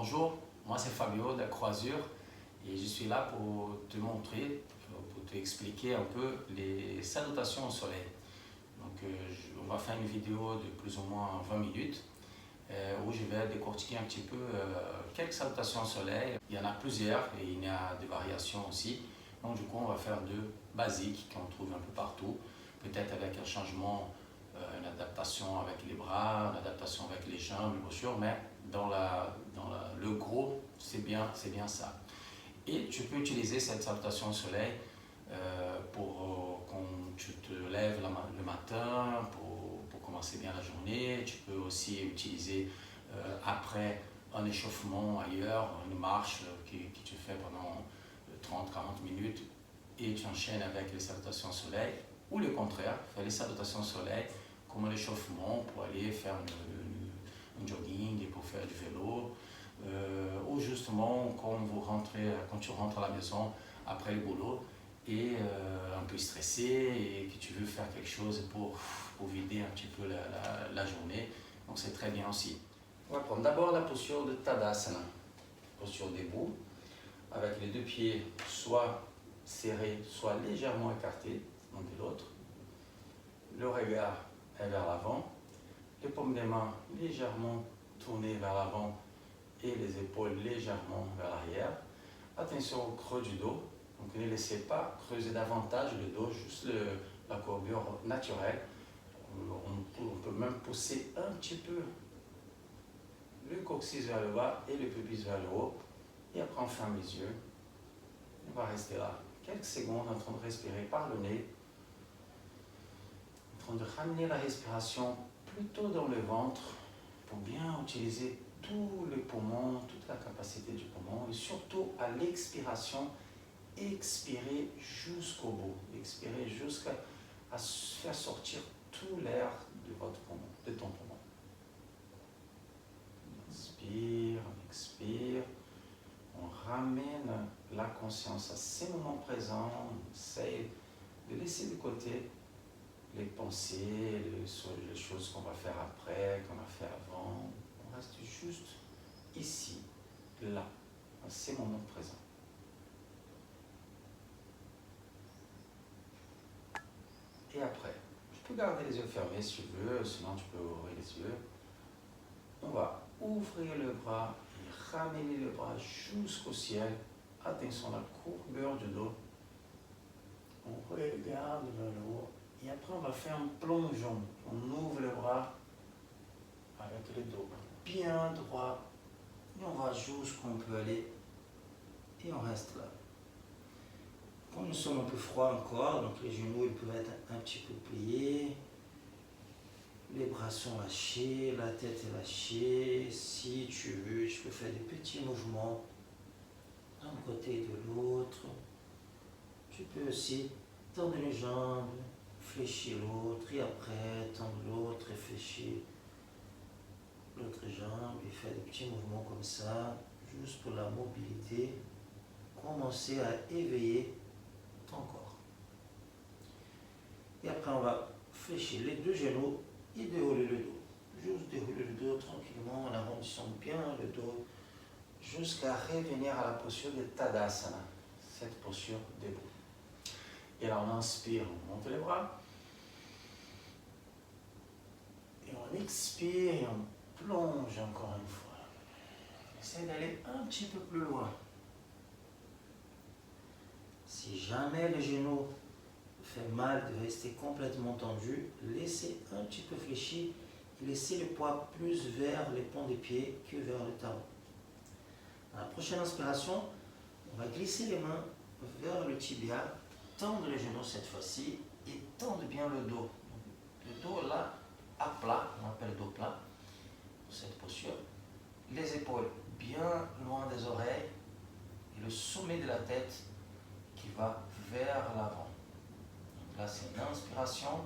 Bonjour, moi c'est Fabio de la Croisure et je suis là pour te montrer, pour te expliquer un peu les salutations au soleil. Donc on va faire une vidéo de plus ou moins 20 minutes où je vais décortiquer un petit peu quelques salutations au soleil. Il y en a plusieurs et il y a des variations aussi. Donc du coup on va faire deux basiques qu'on trouve un peu partout, peut-être avec un changement, une adaptation avec les bras, une adaptation avec les jambes, bien sûr, mais le gros, c'est bien ça. Et tu peux utiliser cette salutation au soleil pour quand tu te lèves le matin, pour commencer bien la journée. Tu peux aussi utiliser après un échauffement ailleurs, une marche que tu fais pendant 30-40 minutes et tu enchaînes avec les salutations au soleil. Ou le contraire, faire les salutations au soleil comme un échauffement pour aller faire un jogging et pour faire du vélo. Ou justement quand tu rentres à la maison après le boulot et un peu stressé et que tu veux faire quelque chose pour vider un petit peu la journée. Donc c'est très bien aussi. On va prendre d'abord la posture de Tadasana, posture debout, avec les deux pieds soit serrés, soit légèrement écartés l'un de l'autre. Le regard est vers l'avant, les paumes des mains légèrement tournées vers l'avant et les épaules légèrement vers l'arrière. Attention au creux du dos, donc ne laissez pas creuser davantage le dos, juste la courbure naturelle. On peut même pousser un petit peu le coccyx vers le bas et le pubis vers le haut. Et après on ferme les yeux. On va rester là quelques secondes en train de respirer par le nez, en train de ramener la respiration plutôt dans le ventre pour bien utiliser tout le poumon, toute la capacité du poumon et surtout à l'expiration, expirez jusqu'au bout, expirez jusqu'à faire sortir tout l'air de votre poumon, de ton poumon. On inspire, on expire, on ramène la conscience à ces moments présents, on essaye de laisser de côté les pensées, les choses qu'on va faire après, qu'on a fait avant. On reste juste ici, là, à ces moments présents. Et après, tu peux garder les yeux fermés si tu veux, sinon tu peux ouvrir les yeux. On va ouvrir le bras et ramener le bras jusqu'au ciel. Attention à la courbure du dos. On regarde vers le haut. Et après, on va faire un plongeon. On ouvre le bras avec le dos bien droit. Et on va jusqu'où on peut aller. Et on reste là. Quand nous sommes un peu froids encore, donc les genoux ils peuvent être un petit peu pliés. Les bras sont lâchés, la tête est lâchée. Si tu veux, tu peux faire des petits mouvements d'un côté et de l'autre. Tu peux aussi tendre les jambes, fléchir l'autre et après tendre l'autre et fléchir l'autre jambe et faire des petits mouvements comme ça, juste pour la mobilité. Commencer à éveiller ton corps. Et après on va fléchir les deux genoux et dérouler le dos. Juste dérouler le dos tranquillement en arrondissant bien le dos jusqu'à revenir à la posture de Tadasana, cette posture debout. Et là on inspire, on monte les bras. Et on expire et on plonge encore une fois. Essaye d'aller un petit peu plus loin. Si jamais le genou fait mal de rester complètement tendu, laissez un petit peu fléchir et laissez le poids plus vers les ponts des pieds que vers le talon. À la prochaine inspiration, on va glisser les mains vers le tibia, tendre les genoux cette fois-ci et tendre bien le dos. Le dos là, à plat, on appelle dos plat, pour cette posture. Les épaules bien loin des oreilles et le sommet de la tête qui va vers l'avant. Donc là, c'est une inspiration.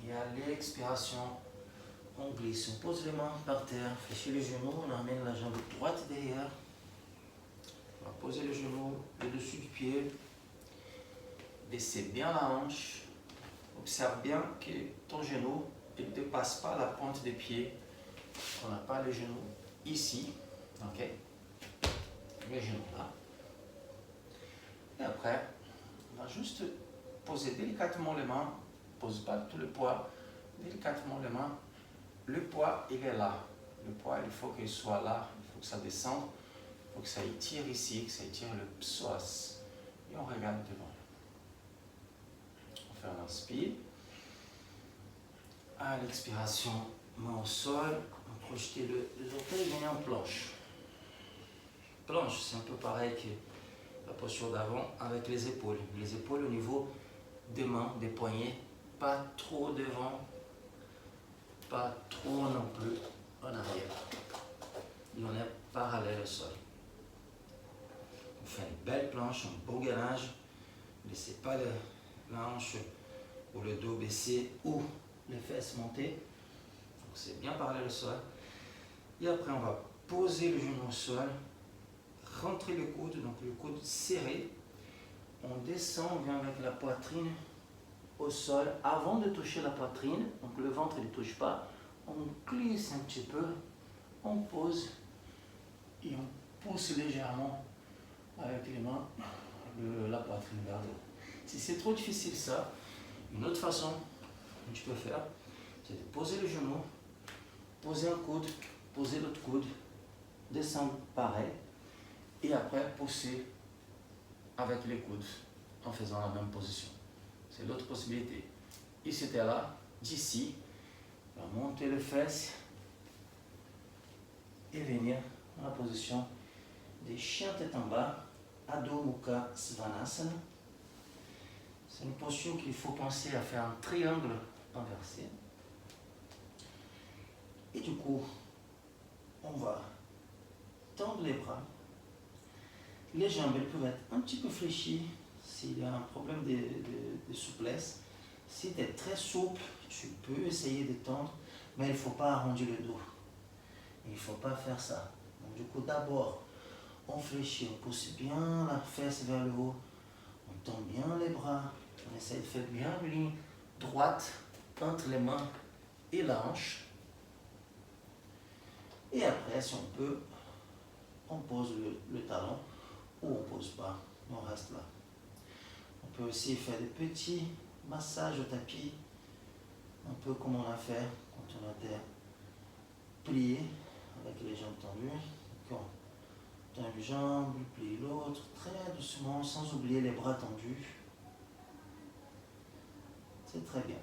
Et à l'expiration, on glisse, on pose les mains par terre, fléchit les genoux, on amène la jambe droite derrière. On va poser le genou le dessus du pied. Baissez bien la hanche. Observe bien que ton genou ne dépasse pas la pointe des pieds. On n'a pas les genoux ici, ok, le genou là. Et après, on va juste poser délicatement les mains, pose pas tout le poids, délicatement les mains. Le poids, il est là. Le poids, il faut qu'il soit là, il faut que ça descende, il faut que ça étire ici, que ça étire le psoas. Et on regarde devant. On fait un inspire. À l'expiration, main au sol, on projette les orteils et venir en planche. Planche, c'est un peu pareil que la posture d'avant avec les épaules. Les épaules au niveau des mains, des poignets, pas trop devant, pas trop non plus en arrière. Et on est parallèle au sol. On fait une belle planche, un beau gainage. Ne laissez pas la hanche ou le dos baissé ou les fesses monter. Donc c'est bien parallèle au sol. Et après on va poser le genou au sol, rentrer le coude, donc le coude serré. On descend, on vient avec la poitrine au sol avant de toucher la poitrine, donc le ventre ne touche pas, on glisse un petit peu, on pose et on pousse légèrement avec les mains la poitrine vers le haut. Si c'est trop difficile ça, une autre façon que tu peux faire, c'est de poser le genou, poser un coude, poser l'autre coude, descendre pareil et après pousser avec les coudes en faisant la même position. C'est l'autre possibilité. Ici, c'était là, d'ici, on va monter les fesses et venir dans la position des chiens tête en bas, Adho Mukha Svanasana. C'est une posture qu'il faut penser à faire un triangle inversé. Et du coup, on va tendre les bras. Les jambes elles peuvent être un petit peu fléchies s'il y a un problème de souplesse. Si tu es très souple, tu peux essayer de tendre, mais il ne faut pas arrondir le dos. Il ne faut pas faire ça. Donc, du coup, d'abord, on fléchit, on pousse bien la fesse vers le haut, on tend bien les bras, on essaie de faire bien une ligne droite entre les mains et la hanche. Et après, si on peut, on pose le talon ou on ne pose pas, on reste là. On peut aussi faire des petits massages au tapis, un peu comme on a fait quand on était plié avec les jambes tendues. Donc, on tend une jambe, plie l'autre, très doucement, sans oublier les bras tendus. C'est très bien.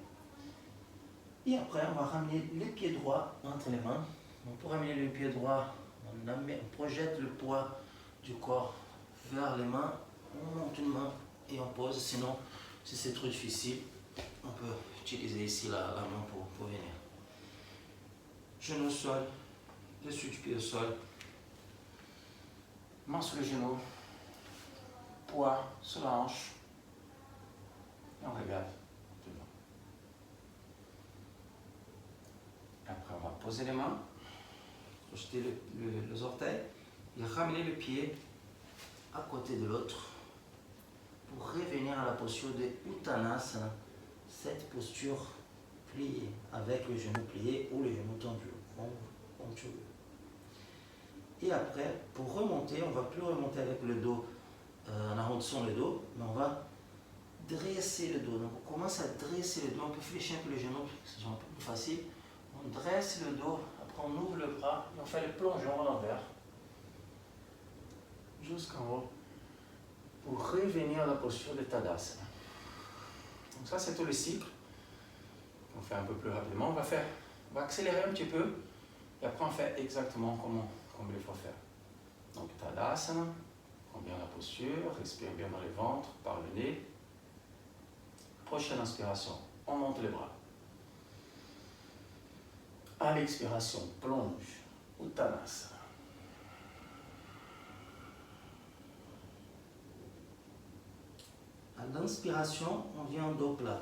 Et après, on va ramener les pieds droits entre les mains. Donc, pour ramener le pied droit, on projette le poids du corps vers les mains, on monte une main et on pose. Sinon, si c'est trop difficile, on peut utiliser ici la main pour venir. Genou au sol, dessus du pied au sol, main sur le genou, poids sur la hanche, et on regarde devant. Après, on va poser les mains, projeter les orteils et ramener le pied à côté de l'autre pour revenir à la posture de Uttanasana, cette posture pliée avec le genou plié ou le genou tendu, comme tu veux. Et après, pour remonter, on ne va plus remonter avec le dos en arrondissant le dos, mais on va dresser le dos. Donc on commence à dresser le dos, on peut fléchir un peu le genou, c'est un peu plus facile. On dresse le dos, après on ouvre le bras et on fait le plongeon à l'envers jusqu'en haut pour revenir à la posture de Tadasana. Donc ça c'est tout le cycle. On fait un peu plus rapidement. On va accélérer un petit peu et après on fait exactement comme il faut faire. Donc Tadasana, prends bien la posture, respire bien dans le ventre, par le nez. Prochaine inspiration, on monte les bras. À l'expiration, plonge, Uttanasana. À l'inspiration, on vient en dos plat.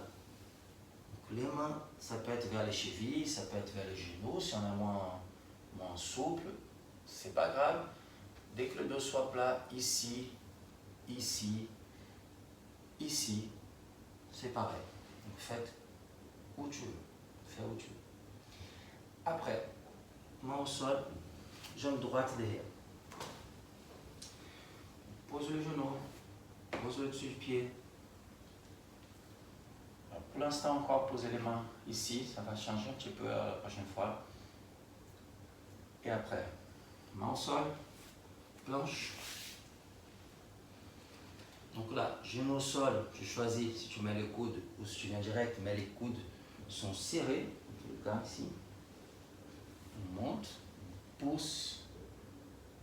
Donc les mains, ça peut être vers les chevilles, ça peut être vers les genoux. Si on est moins souple, c'est pas grave. Dès que le dos soit plat, ici, ici, ici, c'est pareil. Donc faites où tu veux, fais où tu veux. Après, main au sol, jambe droite derrière. Pose le genou, pose le dessus du pied. Pour l'instant, encore poser les mains ici, ça va changer un petit peu la prochaine fois. Et après, main au sol, planche. Donc là, genou au sol, tu choisis si tu mets les coudes ou si tu viens direct, mais les coudes sont serrés, en tout cas ici. On monte, pousse,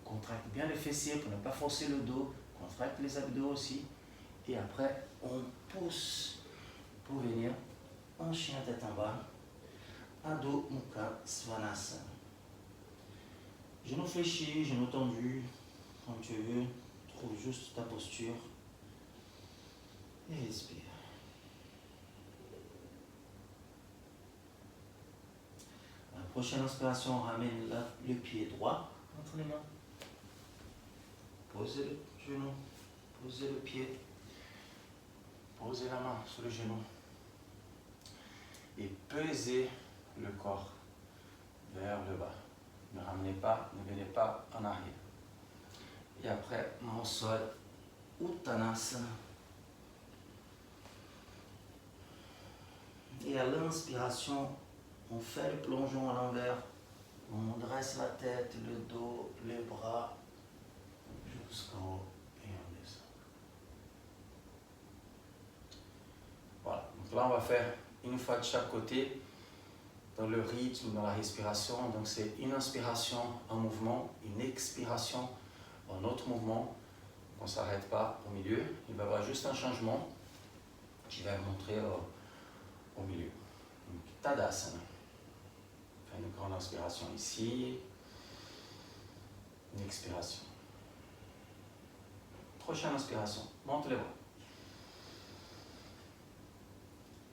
contracte bien les fessiers pour ne pas forcer le dos, contracte les abdos aussi. Et après, on pousse pour venir en chien tête en bas, Adho Mukha Svanasana. Genou fléchi, genou tendu, comme tu veux, trouve juste ta posture et respire. La prochaine inspiration, on ramène le pied droit entre les mains. Posez le genou, posez le pied, posez la main sur le genou et pesez le corps vers le bas. Ne ramenez pas, ne venez pas en arrière. Et après, main au sol, Uttanasana. Et à l'inspiration, on fait le plongeon à l'envers. On dresse la tête, le dos, les bras jusqu'en haut et on descend. Voilà. Donc là, on va faire une fois de chaque côté dans le rythme, dans la respiration. Donc c'est une inspiration en mouvement, une expiration en autre mouvement. On ne s'arrête pas au milieu. Il va y avoir juste un changement qui va montrer au milieu. Donc, Tadasana. On fait une grande inspiration ici. Une expiration. Prochaine inspiration. Monte les bras.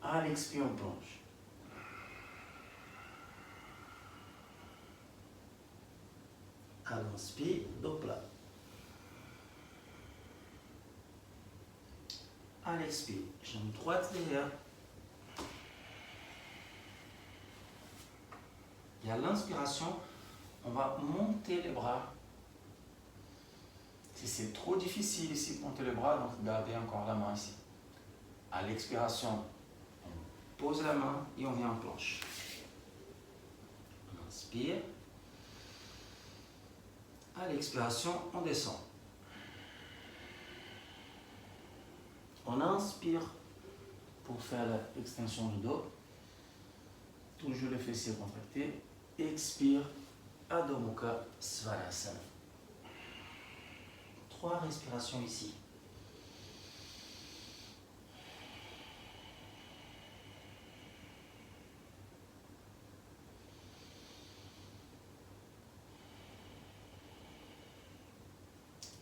À l'expire, on plonge. À l'inspire, dos plat. À l'expire, jambe droite derrière. Et à l'inspiration, on va monter les bras. Si c'est trop difficile ici de monter les bras, donc gardez encore la main ici. À l'expiration, on pose la main et on vient en planche. On inspire. À l'expiration, on descend. On inspire pour faire l'extension du dos. Toujours les fessiers contractés. Expire, Adho Mukha Svanasana. 3 respirations ici.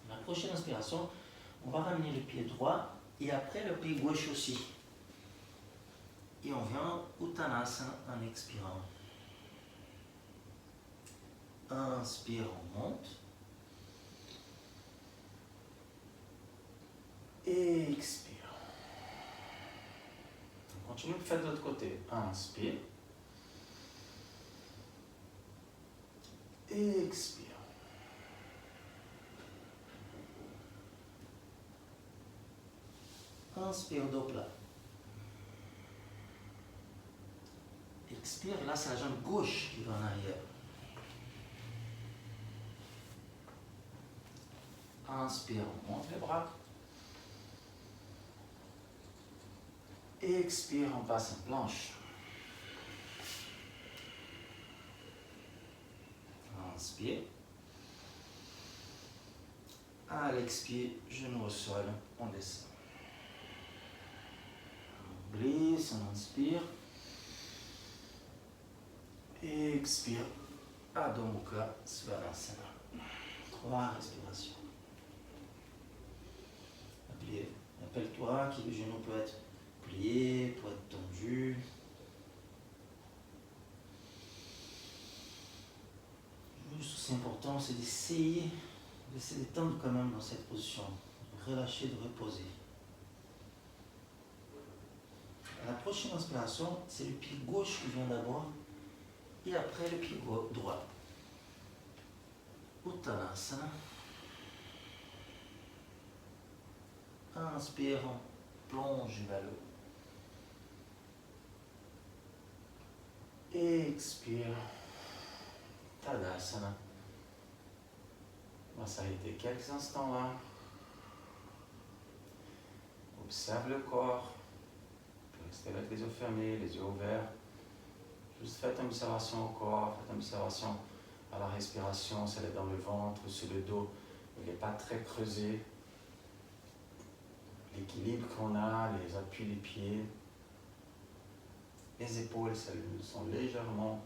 La prochaine inspiration, on va ramener le pied droit et après le pied gauche aussi. Et on vient Uttanasana en expirant. Inspire, on monte. Et expire. On continue de faire de l'autre côté. Inspire. Et expire. Inspire, dos plat. Expire, là c'est la jambe gauche qui va en arrière. Inspire, on monte les bras. Expire, on passe en planche. Inspire. À l'expire, genou au sol, on descend. On glisse, on inspire. Expire. Adho Mukha Svanasana. 3 respirations. Rappelle-toi que le genou peut être plié, peut être tendu. Juste, c'est important, c'est d'essayer de se détendre quand même dans cette position. Relâcher, de reposer. La prochaine inspiration, c'est le pied gauche qui vient d'abord et après le pied droit. Uttanasana. Inspire, on plonge vers le haut. Expire. Tadasana. On va s'arrêter quelques instants là. Observe le corps. Restez avec les yeux fermés, les yeux ouverts. Juste faites une observation au corps, faites une observation à la respiration, si elle est dans le ventre, sur le dos. Il n'est pas très creusé. L'équilibre qu'on a, les appuis des pieds. Les épaules, elles sont légèrement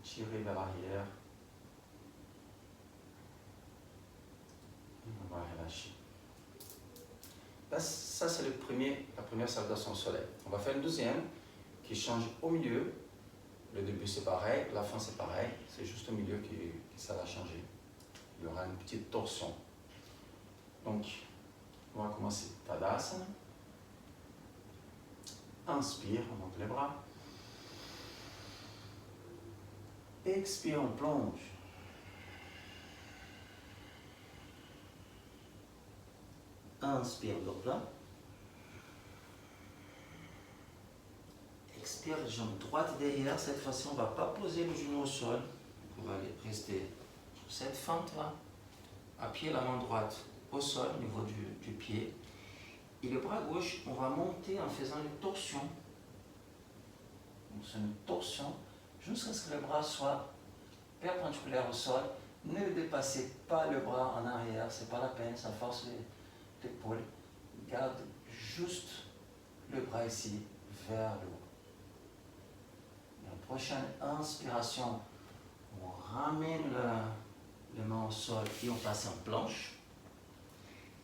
tirées vers l'arrière. On va relâcher. Là, ça, c'est la première salutation au soleil. On va faire une deuxième qui change au milieu. Le début, c'est pareil. La fin, c'est pareil. C'est juste au milieu que ça va changer. Il y aura une petite torsion. Donc, on va commencer. Tadasana. Inspire, on monte les bras. Expire, on plonge. Inspire, dos plat. Expire, jambe droite derrière. Cette fois-ci, on ne va pas poser le genou au sol. On va rester sur cette fente-là. Appuyer la main droite au sol, au niveau du pied. Et le bras gauche, on va monter en faisant une torsion. Donc, c'est une torsion jusqu'à ce que le bras soit perpendiculaire au sol. Ne dépassez pas le bras en arrière, c'est pas la peine, ça force l'épaule. Garde juste le bras ici vers le haut. La prochaine inspiration, on ramène les mains au sol et on passe en planche.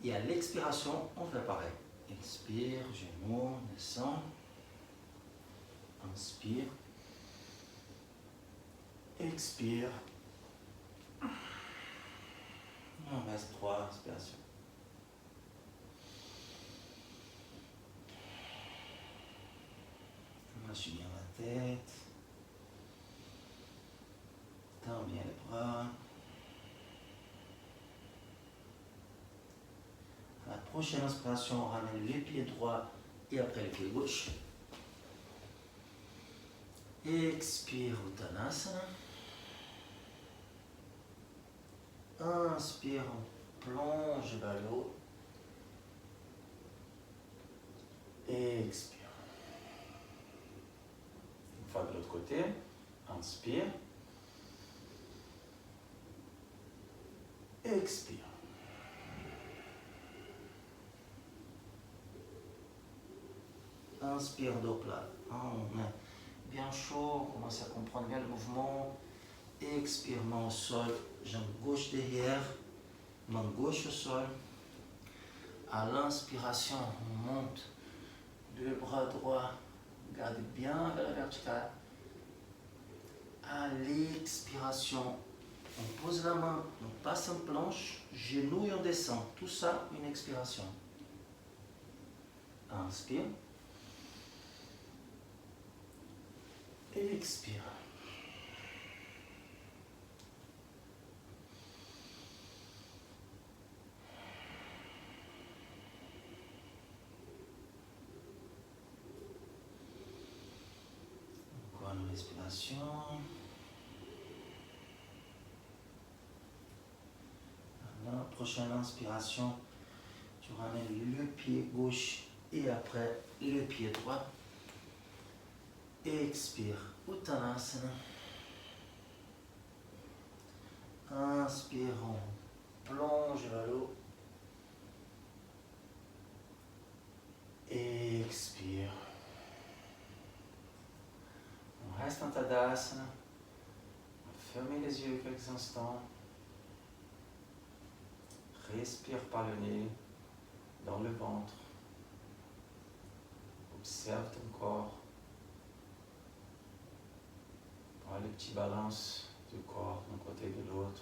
Et à l'expiration, on fait pareil. Expire, genou, descend. Inspire. Expire. On reste 3 respirations. Lâche bien la tête. Tends bien les bras. À la prochaine inspiration, on ramène les pieds droits et après les pieds gauche. Expire, Uttanasana. Inspire, on plonge vers le haut. Expire. Une fois de l'autre côté, inspire. Expire. Inspire, dos plat. On est bien chaud, on commence à comprendre bien le mouvement. Expire, main au sol, jambe gauche derrière, main gauche au sol. À l'inspiration, on monte le bras droit, garde bien vers la verticale. À l'expiration, on pose la main, on passe en planche, genou et on descend. Tout ça, une expiration. Inspire. Et expire. Encore une respiration. La prochaine inspiration, tu ramènes le pied gauche et après le pied droit. Expire, Uttanasana. Inspire, on plonge vers le haut. Expire. On reste en Tadasana. Fermez les yeux quelques instants. Respire par le nez, dans le ventre. Observe ton corps. Prends les petites balances du corps d'un côté et de l'autre.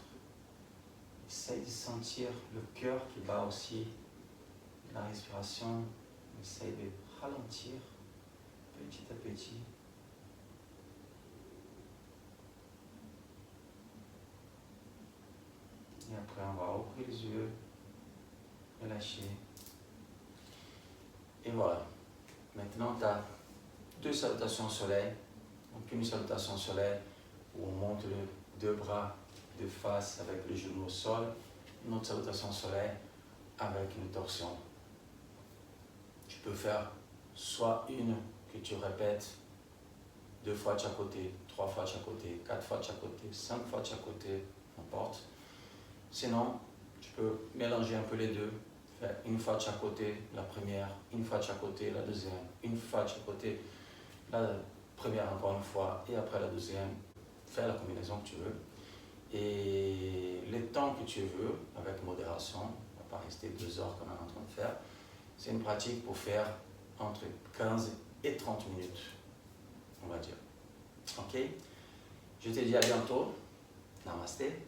Essaye de sentir le cœur qui bat aussi. La respiration, essaye de ralentir petit à petit. après, on va ouvrir les yeux, relâcher. Et voilà. Maintenant, tu as 2 salutations au soleil. Donc, une salutation au soleil où on monte les 2 bras de face avec le genou au sol. Une autre salutation au soleil avec une torsion. Tu peux faire soit une que tu répètes 2 fois de chaque côté, 3 fois de chaque côté, 4 fois de chaque côté, 5 fois de chaque côté, n'importe. Sinon, tu peux mélanger un peu les deux. Faire une fois de chaque côté, la première, une fois de chaque côté, la deuxième, une fois de chaque côté, la première encore une fois, et après la deuxième. Faire la combinaison que tu veux. Et les temps que tu veux, avec modération, on ne va pas rester 2 heures comme on est en train de faire. C'est une pratique pour faire entre 15 et 30 minutes, on va dire. Ok? Je te dis à bientôt. Namasté.